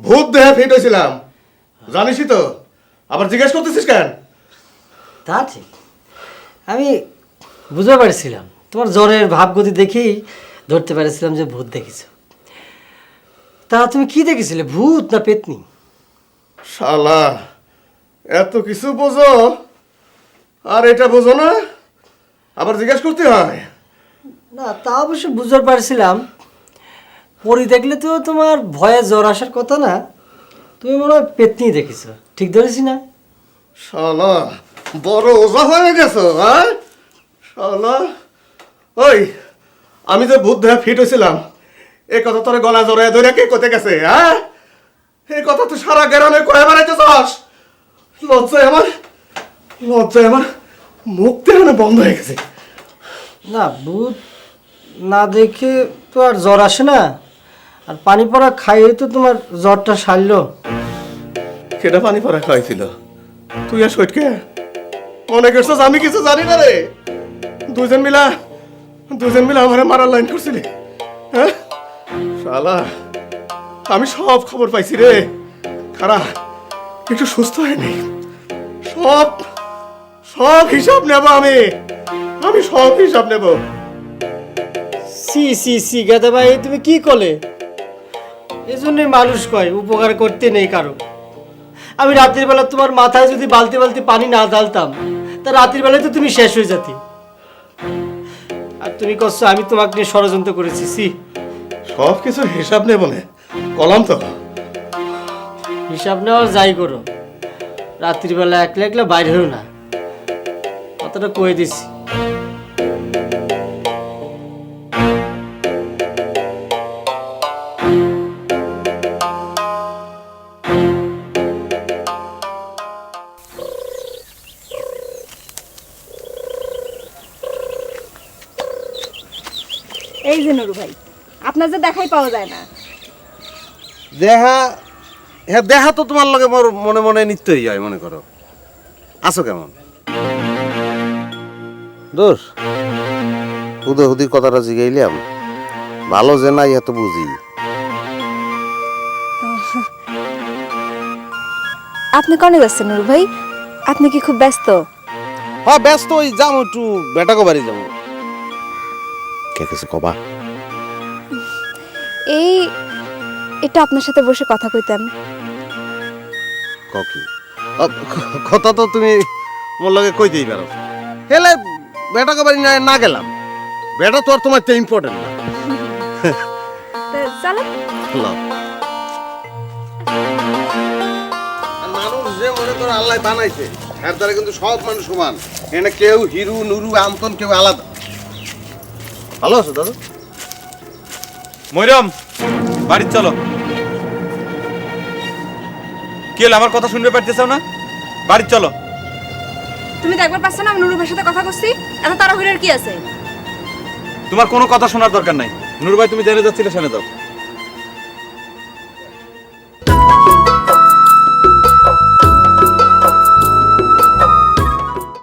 ভূত দেহে ফিট হয়েছিলাম, জানিসই তো, আবার জিজ্ঞেস করতেছিস কেন? তা ঠিক, আমি বুঝতে পারছিলাম তোমার জ্বরের ভাবগতি দেখেই ধরতে পেরেছিলাম যে ভূত দেখেছ। তা তুমি কি দেখেছিলে, ভূত না পেতনি? শালা, এত কিছু বোঝো আর এটা বোঝো না, আবার জিজ্ঞেস করতে হয়? না, তা অবশ্য বুঝতে পারছিলাম। পরি দেখলে তো তোমার ভয়ে জ্বর আসার কথা না, তুমি মনে হয় পেতনি দেখেছ, ঠিক ধরেছি না? শালা, বড় ওজা হয়ে গেছো, হ্যাঁ? শালা, ওই আমি যে ভূত দেহে ফিট হয়েছিলাম এই কথা তোর গলা জড়ায় ধরে কে কোথায় গেছে, হ্যাঁ? এই কথা তো সারা গ্রামে কয়ে বেড়াইতেছস। লজ্জায় আমার মুখ তেরানো বন্ধ হয়ে গেছে। না, ভূত না দেখে তো আর জ্বর আসে না, আর পানি পড়া খাইয়ে তো তোমার জ্বরটা সারলো। সেটা পানি পড়া খাওয়াইছিল, তুই আর সৈটকে মনে করছস আমি কিছু জানি না রে? দুজন মিলা আমার মারার লাইন করছিলি, হ্যাঁ? শালা, আমি সব খবর পাইছি রে। খারাপ, একটু সুস্থ হয়নি, সব হিসাব নেব আমি সব হিসাব নেব। সি সি সি গাদা ভাই, তুমি কি করলে? এজন্যই মানুষ কয় উপকার করতে নেই কারো। আমি রাতের বেলা তোমার মাথায় যদি বালতি বালতি পানি না ঢালতাম, তা রাতের বেলায় তো তুমি শেষ হয়ে যেতি। আর তুমি করছো আমি তোমাকে নিয়ে ষড়যন্ত্র করেছি। সি, সব কিছুর হিসাব নেব না কলাম তো। হিসাব নেওয়ার যাই করো, রাত্রির বেলা একলা একলা বাইরে হয়েও না, কথাটা কয়ে দিছি। এই যে নুরু ভাই, আপনার যে দেখাই পাওয়া যায় না। দেখা, হ্যাঁ দেখা তো তোমার লগে মোর মনে মনে নিত্যই হয়, মনে করো। আছো কেমন? দোষ হুদে হুদির কথাটা জিগাইলাম, ভালো যে নাই এত বুঝি। আপনি কনে যাচ্ছেন নুরু ভাই? আপনি কি খুব ব্যস্ত? হ্যাঁ ব্যস্ত, ওই যাবো একটু বেটাকো বাড়ি যাবো। কে কিছু কবা? এই এটা আপনার সাথে বসে কথা কইতাম। কি কথা তো তুমি মোর লগে কইতেই পারো। হেলে বেটাকো বাড়ি না গেলাম, বেটা তো আর তোমার ইম্পর্টেন্ট না। চলেন। মানুষ যে মনে করো আল্লাহ বানাইছে, এর দ্বারা কিন্তু সব মানুষ সমান। এখানে কেউ হিরু নুরু আমতন কেউ আলাদা। ভালো আছো দাদা? ময়রাম, বাড়ি চলো। কি হলো, আমার কথা শুনতে পারতেছো না? বাড়ি চলো। তুমি দেখবার পাচ্ছ না আমি নুরু ভাইয়ের সাথে কথা কইছি? এত তাড়াহুড়োর কি আছে? তোমার কোনো কথা শোনার দরকার নাই। নুরু ভাই, তুমি জেনে যাচ্ছিলে, শুনে দাও।